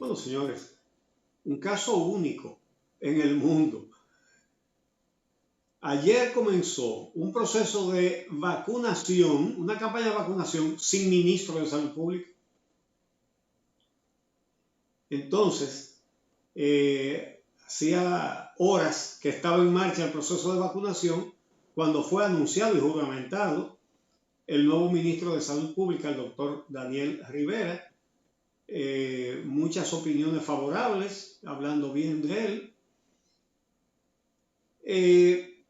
Bueno, señores, un caso único en el mundo. Ayer comenzó un proceso de vacunación, una campaña de vacunación sin ministro de Salud Pública. Entonces, hacía horas que estaba en marcha el proceso de vacunación cuando fue anunciado y juramentado el nuevo ministro de Salud Pública, el doctor Daniel Rivera. Muchas opiniones favorables, hablando bien de él.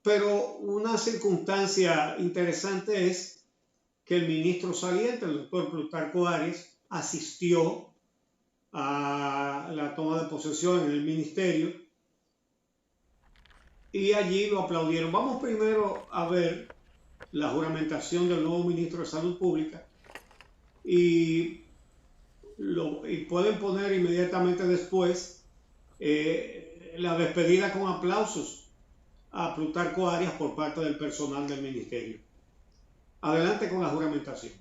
Pero una circunstancia interesante es que el ministro saliente, el doctor Plutarco Arias, asistió a la toma de posesión en el ministerio y allí lo aplaudieron. Vamos primero a ver la juramentación del nuevo ministro de Salud Pública y pueden poner inmediatamente después la despedida con aplausos a Plutarco Arias por parte del personal del ministerio. Adelante con la juramentación.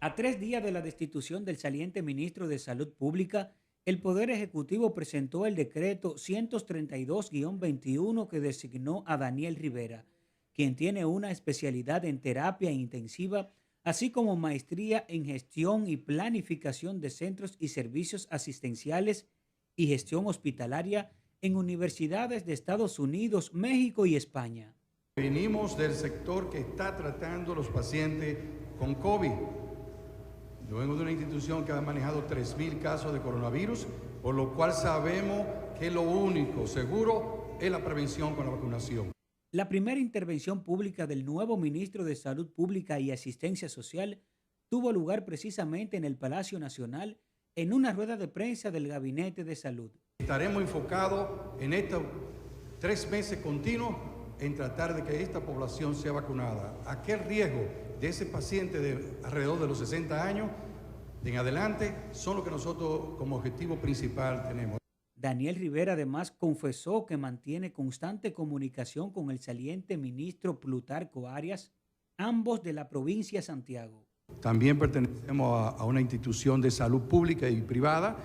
A 3 días de la destitución del saliente ministro de Salud Pública, el Poder Ejecutivo presentó el decreto 132-21 que designó a Daniel Rivera, quien tiene una especialidad en terapia intensiva, así como maestría en gestión y planificación de centros y servicios asistenciales y gestión hospitalaria en universidades de Estados Unidos, México y España. Venimos del sector que está tratando a los pacientes con COVID. Luego de una institución que ha manejado 3.000 casos de coronavirus, por lo cual sabemos que lo único seguro es la prevención con la vacunación. La primera intervención pública del nuevo ministro de Salud Pública y Asistencia Social tuvo lugar precisamente en el Palacio Nacional en una rueda de prensa del Gabinete de Salud. Estaremos enfocados en estos 3 meses continuos en tratar de que esta población sea vacunada. Aquel riesgo de ese paciente de alrededor de los 60 años en adelante son lo que nosotros como objetivo principal tenemos. Daniel Rivera además confesó que mantiene constante comunicación con el saliente ministro Plutarco Arias, ambos de la provincia de Santiago. También pertenecemos a una institución de salud pública y privada.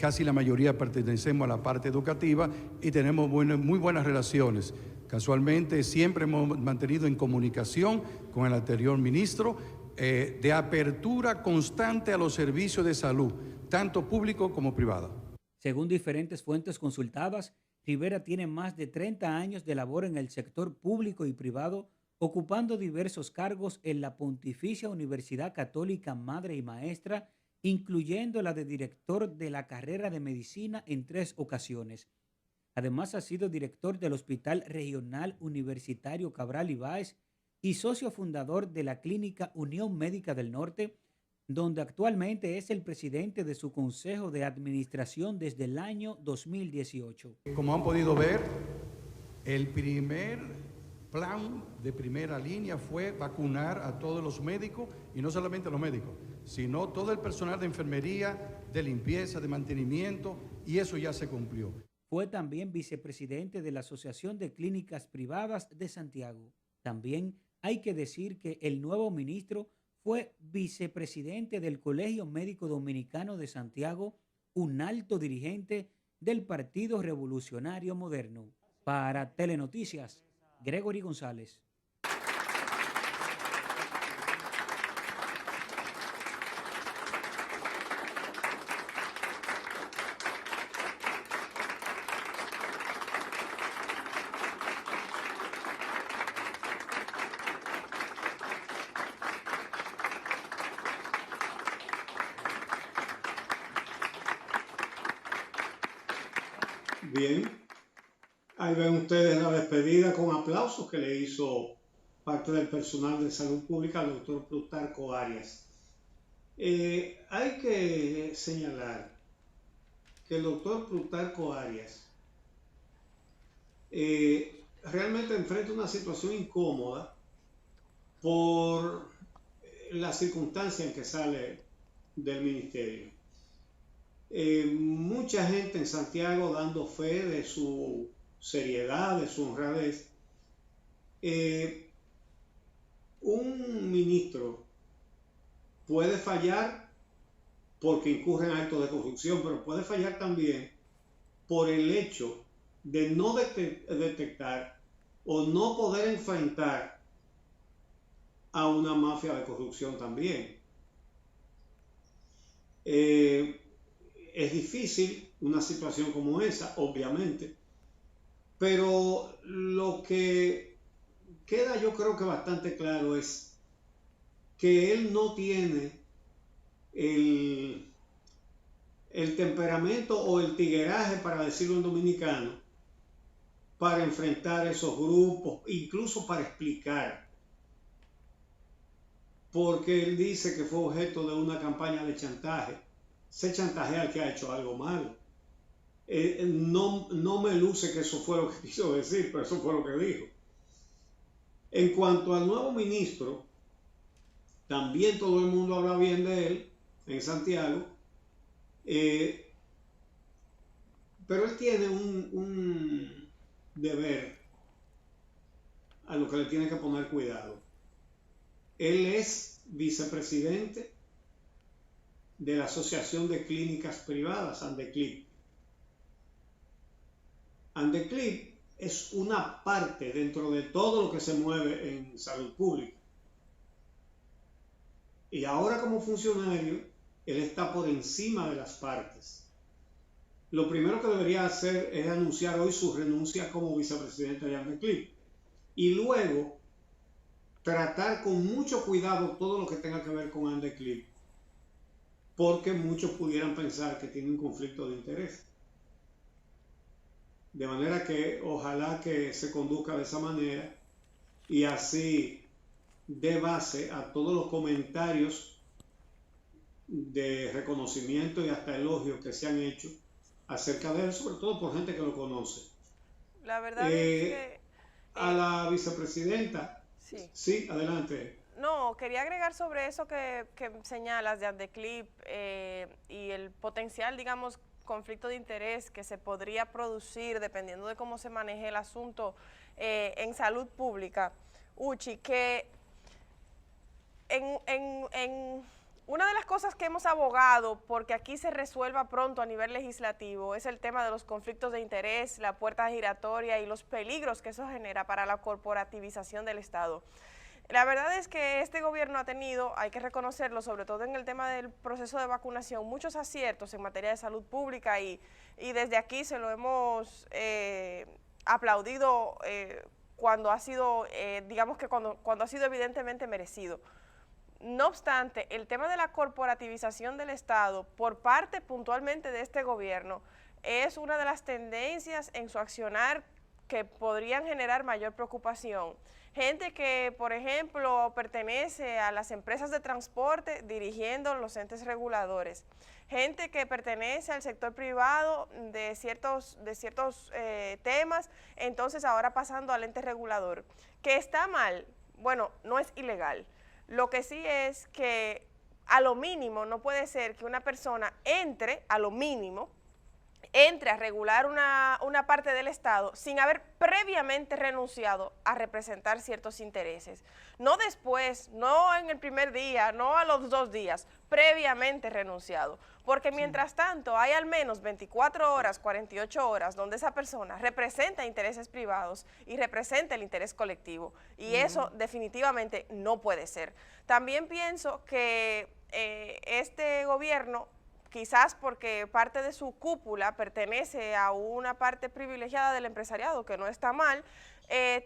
Casi la mayoría pertenecemos a la parte educativa y tenemos muy buenas relaciones. Casualmente siempre hemos mantenido en comunicación con el anterior ministro de apertura constante a los servicios de salud, tanto público como privado. Según diferentes fuentes consultadas, Rivera tiene más de 30 años de labor en el sector público y privado, ocupando diversos cargos en la Pontificia Universidad Católica Madre y Maestra, incluyendo la de director de la carrera de medicina en 3 ocasiones. Además, ha sido director del Hospital Regional Universitario Cabral Ibáez y socio fundador de la Clínica Unión Médica del Norte, donde actualmente es el presidente de su Consejo de Administración desde el año 2018. Como han podido ver, el primer plan de primera línea fue vacunar a todos los médicos, y no solamente a los médicos, sino todo el personal de enfermería, de limpieza, de mantenimiento, y eso ya se cumplió. Fue también vicepresidente de la Asociación de Clínicas Privadas de Santiago. También hay que decir que el nuevo ministro fue vicepresidente del Colegio Médico Dominicano de Santiago, un alto dirigente del Partido Revolucionario Moderno. Para Telenoticias, Gregory González. Bien, ahí ven ustedes la despedida con aplausos que le hizo parte del personal de salud pública al doctor Plutarco Arias. Hay que señalar que el doctor Plutarco Arias realmente enfrenta una situación incómoda por la circunstancia en que sale del ministerio. Mucha gente en Santiago dando fe de su seriedad, de su honradez. Un ministro puede fallar porque incurre en actos de corrupción, pero puede fallar también por el hecho de no detectar o no poder enfrentar a una mafia de corrupción también. Es difícil una situación como esa, obviamente, pero lo que queda yo creo que bastante claro es que él no tiene el temperamento o el tigueraje, para decirlo en dominicano, para enfrentar esos grupos, incluso para explicar, porque él dice que fue objeto de una campaña de chantaje. Se chantajea al que ha hecho algo malo. No me luce que eso fue lo que quiso decir, pero eso fue lo que dijo. En cuanto al nuevo ministro, también todo el mundo habla bien de él en Santiago, pero él tiene un deber a lo que le tiene que poner cuidado. Él es vicepresidente de la Asociación de Clínicas Privadas, ANDECLIP. ANDECLIP es una parte dentro de todo lo que se mueve en salud pública. Y ahora como funcionario, él está por encima de las partes. Lo primero que debería hacer es anunciar hoy su renuncia como vicepresidente de ANDECLIP. Y luego tratar con mucho cuidado todo lo que tenga que ver con ANDECLIP, porque muchos pudieran pensar que tiene un conflicto de interés. De manera que ojalá que se conduzca de esa manera y así dé base a todos los comentarios de reconocimiento y hasta elogios que se han hecho acerca de él, sobre todo por gente que lo conoce. La verdad es que... a la vicepresidenta. Sí, adelante. No, quería agregar sobre eso que señalas de ANDECLIP y el potencial, digamos, conflicto de interés que se podría producir dependiendo de cómo se maneje el asunto en salud pública. Uchi, que en una de las cosas que hemos abogado porque aquí se resuelva pronto a nivel legislativo es el tema de los conflictos de interés, la puerta giratoria y los peligros que eso genera para la corporativización del Estado. La verdad es que este gobierno ha tenido, hay que reconocerlo, sobre todo en el tema del proceso de vacunación, muchos aciertos en materia de salud pública y desde aquí se lo hemos aplaudido cuando ha sido, digamos que cuando ha sido evidentemente merecido. No obstante, el tema de la corporativización del Estado por parte puntualmente de este gobierno es una de las tendencias en su accionar que podrían generar mayor preocupación. Gente que, por ejemplo, pertenece a las empresas de transporte dirigiendo los entes reguladores. Gente que pertenece al sector privado de ciertos temas, entonces ahora pasando al ente regulador. ¿Que está mal? Bueno, no es ilegal. Lo que sí es que a lo mínimo no puede ser que una persona entre, a lo mínimo, entre a regular una parte del Estado sin haber previamente renunciado a representar ciertos intereses. No después, no en el primer día, no a los 2 días, previamente renunciado. Porque mientras tanto hay al menos 24 horas, 48 horas donde esa persona representa intereses privados y representa el interés colectivo. Y eso definitivamente no puede ser. También pienso que este gobierno, quizás porque parte de su cúpula pertenece a una parte privilegiada del empresariado, que no está mal,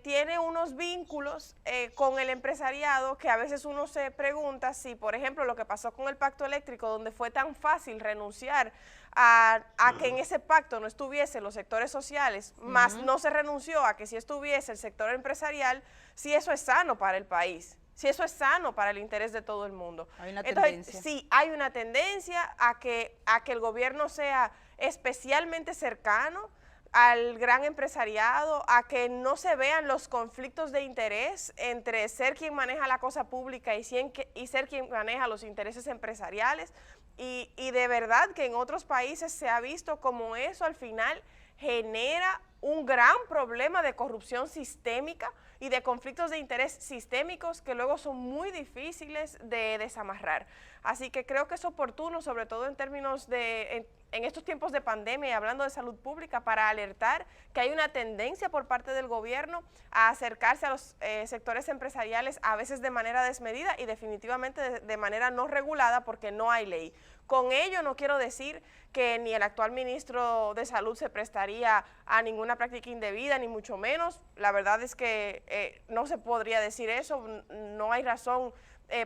tiene unos vínculos con el empresariado que a veces uno se pregunta si, por ejemplo, lo que pasó con el pacto eléctrico, donde fue tan fácil renunciar a que en ese pacto no estuviesen los sectores sociales, más no se renunció a que sí estuviese el sector empresarial, si eso es sano para el país. Si eso es sano para el interés de todo el mundo. Hay una tendencia. Sí, hay una tendencia a que el gobierno sea especialmente cercano al gran empresariado, a que no se vean los conflictos de interés entre ser quien maneja la cosa pública y ser quien maneja los intereses empresariales. Y de verdad que en otros países se ha visto como eso al final genera un gran problema de corrupción sistémica y de conflictos de interés sistémicos que luego son muy difíciles de desamarrar. Así que creo que es oportuno, sobre todo en términos de, en estos tiempos de pandemia y hablando de salud pública, para alertar que hay una tendencia por parte del gobierno a acercarse a los sectores empresariales, a veces de manera desmedida y definitivamente de manera no regulada, porque no hay ley. Con ello no quiero decir que ni el actual ministro de Salud se prestaría a ninguna práctica indebida, ni mucho menos. La verdad es que no se podría decir eso, no hay razón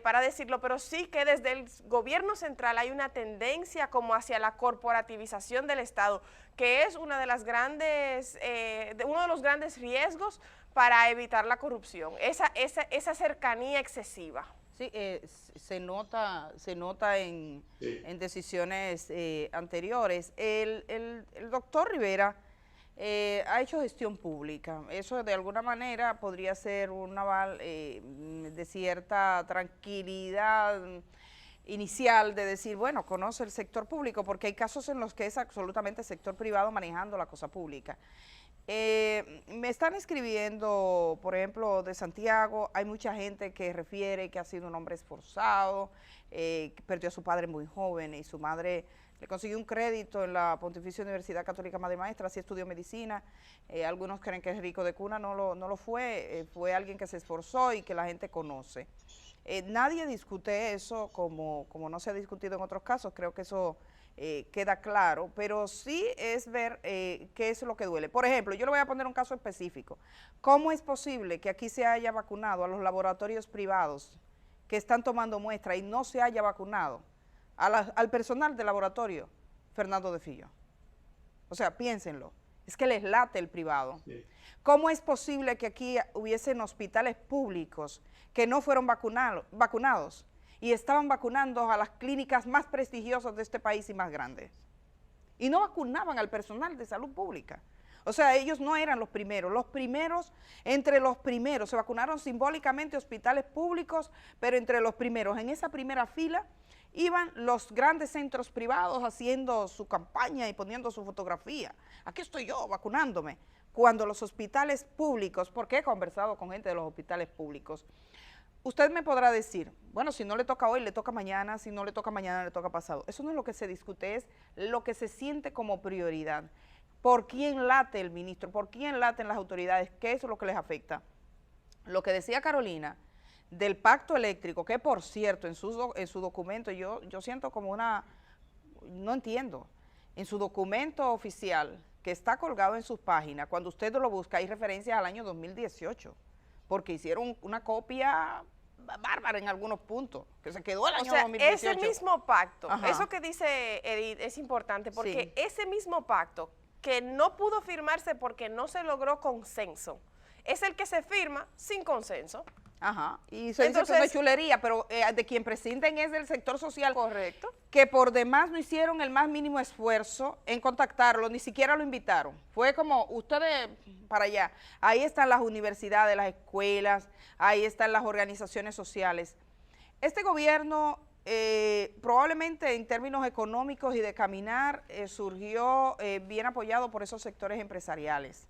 para decirlo, pero sí que desde el gobierno central hay una tendencia como hacia la corporativización del Estado, que es una de las grandes, uno de los grandes riesgos para evitar la corrupción, esa cercanía excesiva. Sí, se nota en decisiones anteriores. El doctor Rivera ha hecho gestión pública. Eso de alguna manera podría ser un aval de cierta tranquilidad inicial de decir, bueno, conoce el sector público, porque hay casos en los que es absolutamente el sector privado manejando la cosa pública. Me están escribiendo, por ejemplo, de Santiago, hay mucha gente que refiere que ha sido un hombre esforzado, que perdió a su padre muy joven y su madre le consiguió un crédito en la Pontificia Universidad Católica Madre Maestra, así estudió medicina. Algunos creen que es rico de cuna, no lo fue, fue alguien que se esforzó y que la gente conoce. Nadie discute eso como no se ha discutido en otros casos, creo que eso queda claro, pero sí es ver qué es lo que duele. Por ejemplo, yo le voy a poner un caso específico. ¿Cómo es posible que aquí se haya vacunado a los laboratorios privados que están tomando muestra y no se haya vacunado al personal del laboratorio Fernando de Filló? O sea, piénsenlo, es que les late el privado. Sí. ¿Cómo es posible que aquí hubiesen hospitales públicos que no fueron vacunados y estaban vacunando a las clínicas más prestigiosas de este país y más grandes? Y no vacunaban al personal de salud pública. O sea, ellos no eran los primeros entre los primeros, se vacunaron simbólicamente hospitales públicos, pero entre los primeros, en esa primera fila, iban los grandes centros privados haciendo su campaña y poniendo su fotografía. Aquí estoy yo vacunándome. Cuando los hospitales públicos, porque he conversado con gente de los hospitales públicos, usted me podrá decir, bueno, si no le toca hoy, le toca mañana, si no le toca mañana, le toca pasado. Eso no es lo que se discute, es lo que se siente como prioridad. ¿Por quién late el ministro? ¿Por quién laten las autoridades? ¿Qué es lo que les afecta? Lo que decía Carolina del pacto eléctrico, que por cierto, en su documento, yo siento como no entiendo, en su documento oficial, que está colgado en sus páginas, cuando usted lo busca, hay referencias al año 2018, porque hicieron una copia bárbara en algunos puntos, que se quedó el año 2018. Ese mismo pacto, ajá, eso que dice Edith es importante, porque sí, ese mismo pacto, que no pudo firmarse porque no se logró consenso, es el que se firma sin consenso. Ajá, y se dice que es una chulería, pero de quien prescinden es del sector social. Correcto. Que por demás no hicieron el más mínimo esfuerzo en contactarlo, ni siquiera lo invitaron. Fue como, ustedes para allá, ahí están las universidades, las escuelas, ahí están las organizaciones sociales. Este gobierno, probablemente en términos económicos y de caminar, surgió bien apoyado por esos sectores empresariales.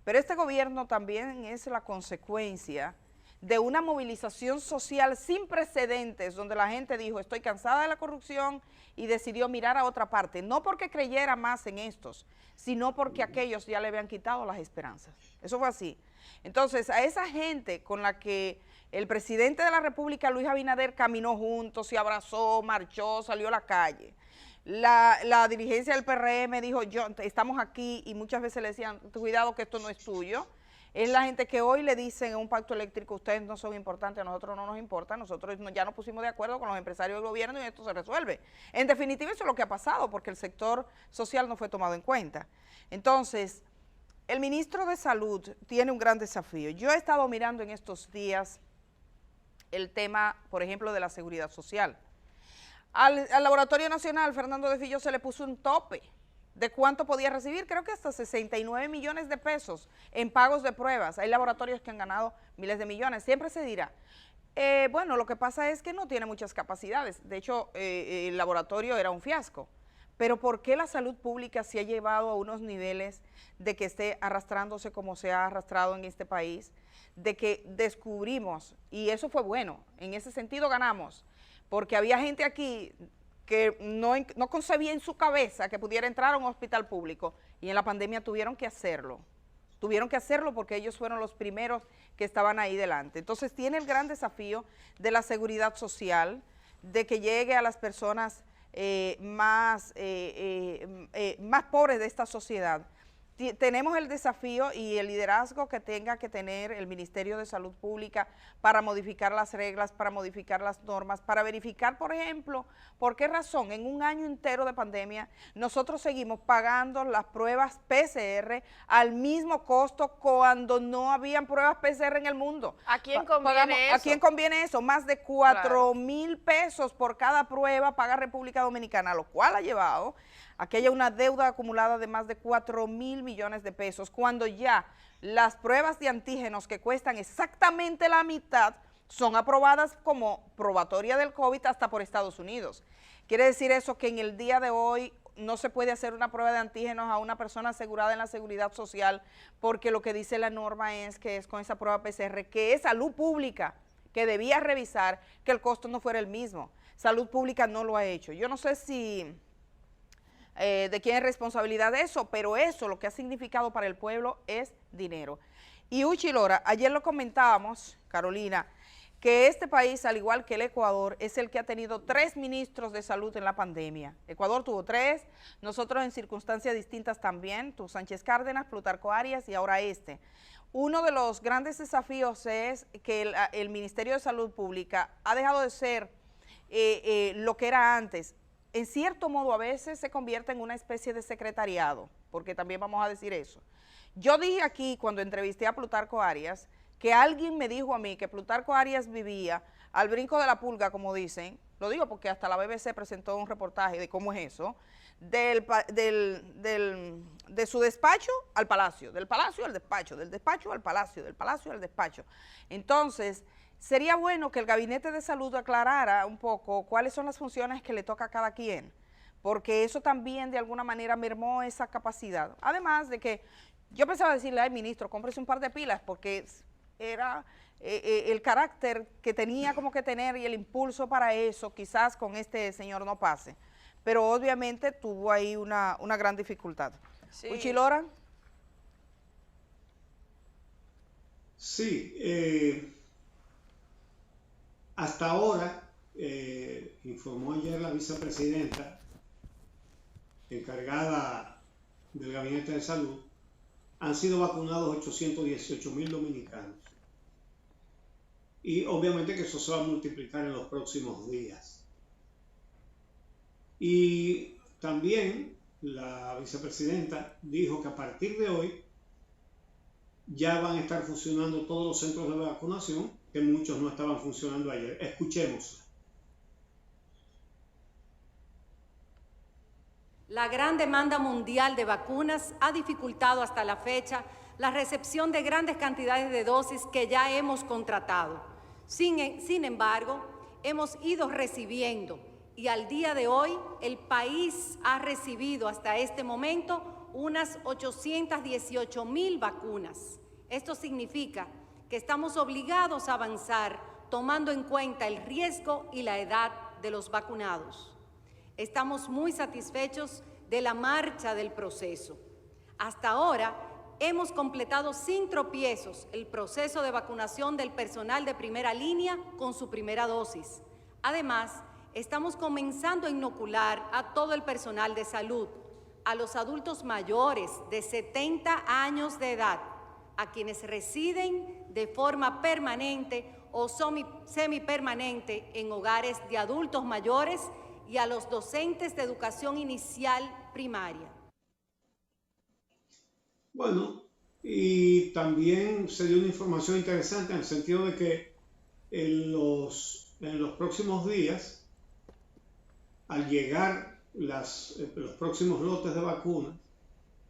Pero este gobierno también es la consecuencia de una movilización social sin precedentes, donde la gente dijo, estoy cansada de la corrupción, y decidió mirar a otra parte, no porque creyera más en estos, sino porque aquellos ya le habían quitado las esperanzas. Eso fue así. Entonces, a esa gente con la que el presidente de la República, Luis Abinader, caminó juntos, se abrazó, marchó, salió a la calle. La dirigencia del PRM dijo, estamos aquí, y muchas veces le decían, cuidado que esto no es tuyo. Es la gente que hoy le dicen en un pacto eléctrico, ustedes no son importantes, a nosotros no nos importa, nosotros ya nos pusimos de acuerdo con los empresarios del gobierno y esto se resuelve. En definitiva, eso es lo que ha pasado, porque el sector social no fue tomado en cuenta. Entonces, el ministro de Salud tiene un gran desafío. Yo he estado mirando en estos días el tema, por ejemplo, de la seguridad social. Al Laboratorio Nacional, Fernando de Filló, se le puso un tope de cuánto podía recibir, creo que hasta 69 millones de pesos en pagos de pruebas. Hay laboratorios que han ganado miles de millones, siempre se dirá. Bueno, lo que pasa es que no tiene muchas capacidades, de hecho el laboratorio era un fiasco, pero ¿por qué la salud pública se ha llevado a unos niveles de que esté arrastrándose como se ha arrastrado en este país? De que descubrimos, y eso fue bueno, en ese sentido ganamos, porque había gente aquí que no concebía en su cabeza que pudiera entrar a un hospital público, y en la pandemia tuvieron que hacerlo porque ellos fueron los primeros que estaban ahí delante. Entonces tiene el gran desafío de la seguridad social, de que llegue a las personas más pobres de esta sociedad. Tenemos el desafío y el liderazgo que tenga que tener el Ministerio de Salud Pública para modificar las reglas, para modificar las normas, para verificar, por ejemplo, por qué razón en un año entero de pandemia nosotros seguimos pagando las pruebas PCR al mismo costo cuando no habían pruebas PCR en el mundo. ¿A quién conviene eso? ¿A quién conviene eso? Más de 4,000 pesos por cada prueba paga República Dominicana, lo cual ha llevado a que haya una deuda acumulada de más de 4,000 millones de pesos, cuando ya las pruebas de antígenos que cuestan exactamente la mitad son aprobadas como probatoria del COVID hasta por Estados Unidos. Quiere decir eso que en el día de hoy no se puede hacer una prueba de antígenos a una persona asegurada en la seguridad social, porque lo que dice la norma es que es con esa prueba PCR, que es salud pública, que debía revisar que el costo no fuera el mismo. Salud pública no lo ha hecho. Yo no sé si de quién es responsabilidad de eso, pero eso lo que ha significado para el pueblo es dinero. Y Uchi Lora, ayer lo comentábamos, Carolina, que este país, al igual que el Ecuador, es el que ha tenido 3 ministros de salud en la pandemia. Ecuador tuvo 3, nosotros en circunstancias distintas también, tú Sánchez Cárdenas, Plutarco Arias y ahora este. Uno de los grandes desafíos es que el Ministerio de Salud Pública ha dejado de ser lo que era antes. En cierto modo a veces se convierte en una especie de secretariado, porque también vamos a decir eso. Yo dije aquí cuando entrevisté a Plutarco Arias que alguien me dijo a mí que Plutarco Arias vivía al brinco de la pulga, como dicen, lo digo porque hasta la BBC presentó un reportaje de cómo es eso, de su despacho al palacio, del palacio al despacho, del despacho al palacio, del palacio al despacho. Entonces, sería bueno que el Gabinete de Salud aclarara un poco cuáles son las funciones que le toca a cada quien, porque eso también de alguna manera mermó esa capacidad. Además de que yo pensaba decirle, ay ministro, cómprese un par de pilas, porque era el carácter que tenía como que tener y el impulso para eso, quizás con este señor no pase. Pero obviamente tuvo ahí una gran dificultad. Sí. Uchi Lora. Sí, hasta ahora, informó ayer la vicepresidenta encargada del Gabinete de Salud, han sido vacunados 818,000 dominicanos. Y obviamente que eso se va a multiplicar en los próximos días. Y también la vicepresidenta dijo que a partir de hoy ya van a estar funcionando todos los centros de vacunación, que muchos no estaban funcionando ayer. Escuchemos. La gran demanda mundial de vacunas ha dificultado hasta la fecha la recepción de grandes cantidades de dosis que ya hemos contratado. Sin embargo, hemos ido recibiendo y al día de hoy el país ha recibido hasta este momento unas 818,000 vacunas. Esto significa que estamos obligados a avanzar tomando en cuenta el riesgo y la edad de los vacunados. Estamos muy satisfechos de la marcha del proceso. Hasta ahora hemos completado sin tropiezos el proceso de vacunación del personal de primera línea con su primera dosis. Además, estamos comenzando a inocular a todo el personal de salud, a los adultos mayores de 70 años de edad, a quienes residen de forma permanente o semipermanente en hogares de adultos mayores y a los docentes de educación inicial primaria. Bueno, y también se dio una información interesante en el sentido de que en los próximos días, al llegar los próximos lotes de vacunas,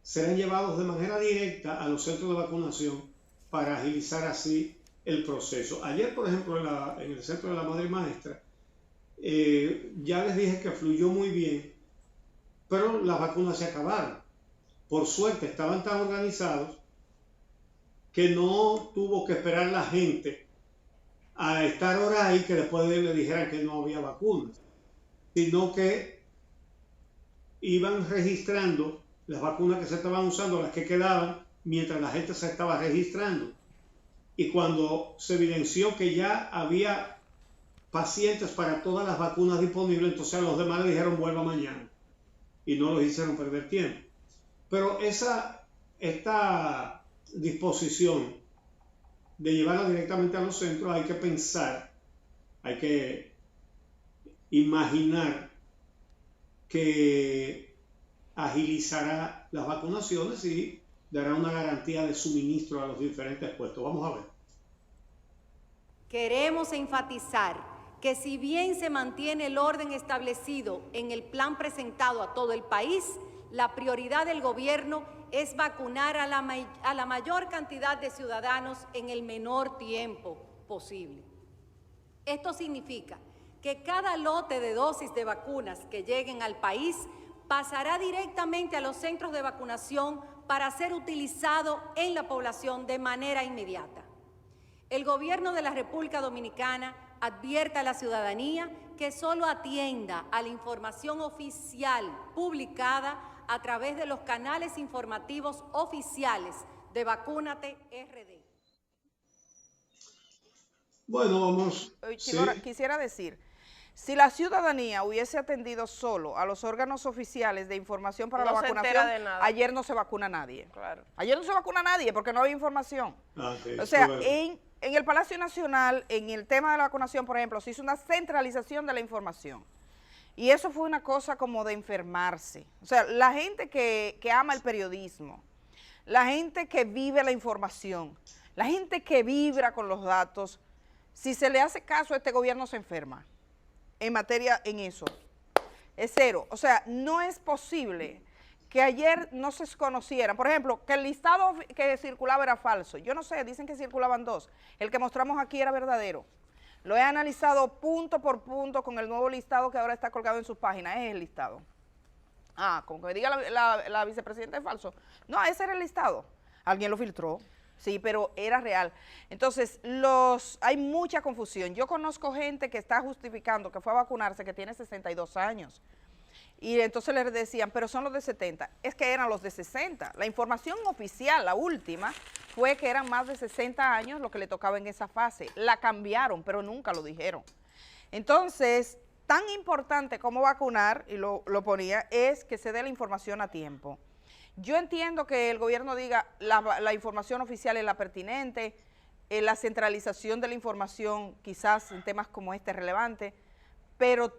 serán llevados de manera directa a los centros de vacunación para agilizar así el proceso. Ayer, por ejemplo, en el centro de la Madre Maestra, ya les dije que fluyó muy bien pero las vacunas se acabaron. Por suerte estaban tan organizados que no tuvo que esperar la gente a estar horas ahí que después le dijeran que no había vacunas, sino que iban registrando las vacunas que se estaban usando, las que quedaban, mientras la gente se estaba registrando. Y cuando se evidenció que ya había pacientes para todas las vacunas disponibles, entonces a los demás le dijeron vuelva mañana y no los hicieron perder tiempo. Pero esta disposición de llevarla directamente a los centros, hay que pensar, hay que imaginar que agilizará las vacunaciones y dará una garantía de suministro a los diferentes puestos. Vamos a ver. Queremos enfatizar que si bien se mantiene el orden establecido en el plan presentado a todo el país, la prioridad del gobierno es vacunar a la mayor cantidad de ciudadanos en el menor tiempo posible. Esto significa que cada lote de dosis de vacunas que lleguen al país pasará directamente a los centros de vacunación para ser utilizado en la población de manera inmediata. El Gobierno de la República Dominicana advierte a la ciudadanía que solo atienda a la información oficial publicada a través de los canales informativos oficiales de Vacúnate RD. Bueno, vamos. Quisiera decir, si la ciudadanía hubiese atendido solo a los órganos oficiales de información para la vacunación, ayer no se vacuna nadie. Claro. Ayer no se vacuna nadie porque no había información. Sí, o sea, en el Palacio Nacional, en el tema de la vacunación, por ejemplo, se hizo una centralización de la información. Y eso fue una cosa como de enfermarse. O sea, la gente que ama el periodismo, la gente que vive la información, la gente que vibra con los datos, si se le hace caso a este gobierno se enferma en materia en eso. Es cero. O sea, no es posible que ayer no se conocieran. Por ejemplo, que el listado que circulaba era falso. Yo no sé, dicen que circulaban dos. El que mostramos aquí era verdadero. Lo he analizado punto por punto con el nuevo listado que ahora está colgado en sus páginas. Es el listado. Como que me diga la vicepresidenta es falso. No, ese era el listado. Alguien lo filtró. Sí, pero era real. Entonces, hay mucha confusión. Yo conozco gente que está justificando que fue a vacunarse, que tiene 62 años. Y entonces les decían, pero son los de 70. Es que eran los de 60. La información oficial, la última, fue que eran más de 60 años lo que le tocaba en esa fase. La cambiaron, pero nunca lo dijeron. Entonces, tan importante como vacunar, y lo ponía, es que se dé la información a tiempo. Yo entiendo que el gobierno diga la información oficial es la pertinente, la centralización de la información quizás en temas como este es relevante, pero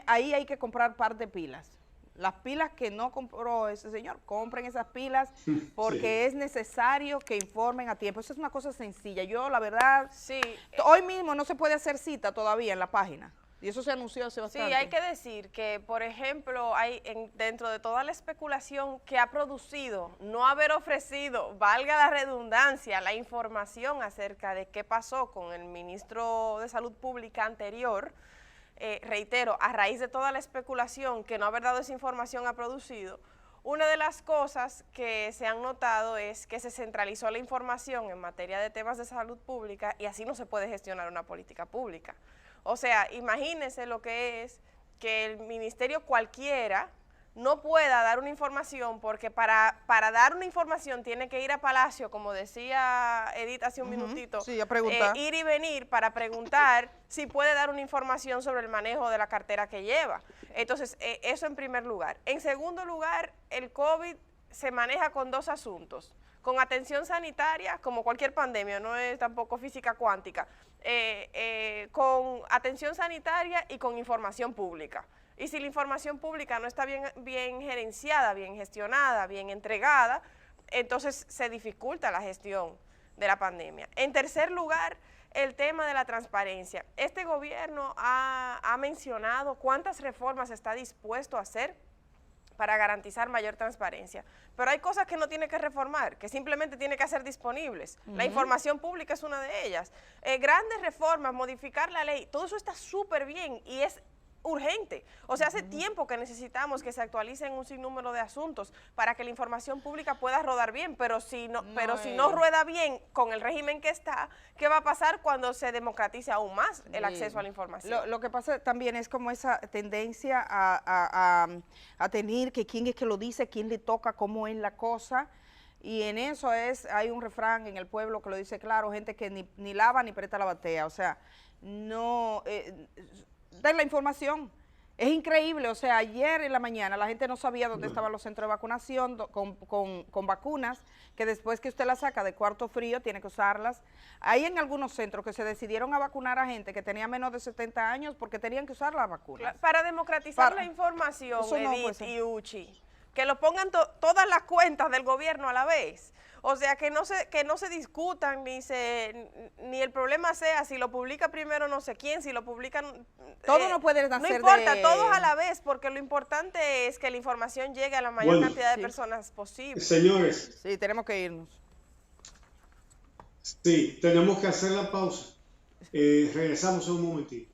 ahí hay que comprar par de pilas. Las pilas que no compró ese señor, compren esas pilas porque es necesario que informen a tiempo. Eso es una cosa sencilla. Yo, la verdad, hoy mismo no se puede hacer cita todavía en la página. Y eso se anunció hace bastante. Sí, hay que decir que, por ejemplo, dentro de toda la especulación que ha producido no haber ofrecido, valga la redundancia, la información acerca de qué pasó con el ministro de Salud Pública anterior, reitero, a raíz de toda la especulación que no haber dado esa información ha producido, una de las cosas que se han notado es que se centralizó la información en materia de temas de salud pública y así no se puede gestionar una política pública. O sea, imagínense lo que es que el ministerio cualquiera no pueda dar una información porque para dar una información tiene que ir a Palacio, como decía Edith hace un minutito, sí, a preguntar. Ir y venir para preguntar si puede dar una información sobre el manejo de la cartera que lleva. Entonces, eso en primer lugar. En segundo lugar, el COVID se maneja con dos asuntos. Con atención sanitaria, como cualquier pandemia, no es tampoco física cuántica, con atención sanitaria y con información pública. Y si la información pública no está bien gerenciada, bien gestionada, bien entregada, entonces se dificulta la gestión de la pandemia. En tercer lugar, el tema de la transparencia. Este gobierno ha mencionado cuántas reformas está dispuesto a hacer para garantizar mayor transparencia. Pero hay cosas que no tiene que reformar, que simplemente tiene que hacer disponibles. La información pública es una de ellas. Grandes reformas, modificar la ley, todo eso está súper bien y es urgente. O sea, hace tiempo que necesitamos que se actualicen un sinnúmero de asuntos para que la información pública pueda rodar bien, pero si no rueda bien con el régimen que está, ¿qué va a pasar cuando se democratice aún más el acceso a la información? Lo que pasa también es como esa tendencia a tener que quién es que lo dice, quién le toca, cómo es la cosa. Y en eso hay un refrán en el pueblo que lo dice claro, gente que ni lava ni presta la batea, o sea, no den la información. Es increíble, o sea, ayer en la mañana la gente no sabía dónde estaban los centros de vacunación con vacunas, que después que usted las saca de cuarto frío tiene que usarlas. Hay en algunos centros que se decidieron a vacunar a gente que tenía menos de 70 años porque tenían que usar las vacunas. Para democratizar la información, Edith y Uchi, que lo pongan todas las cuentas del gobierno a la vez. O sea, que no se discutan, ni el problema sea si lo publica primero no sé quién, si lo publican... Todo no puede hacer. No importa, todos a la vez, porque lo importante es que la información llegue a la mayor cantidad de personas posible. Señores. Sí, tenemos que irnos. Sí, tenemos que hacer la pausa. Regresamos en un momentito.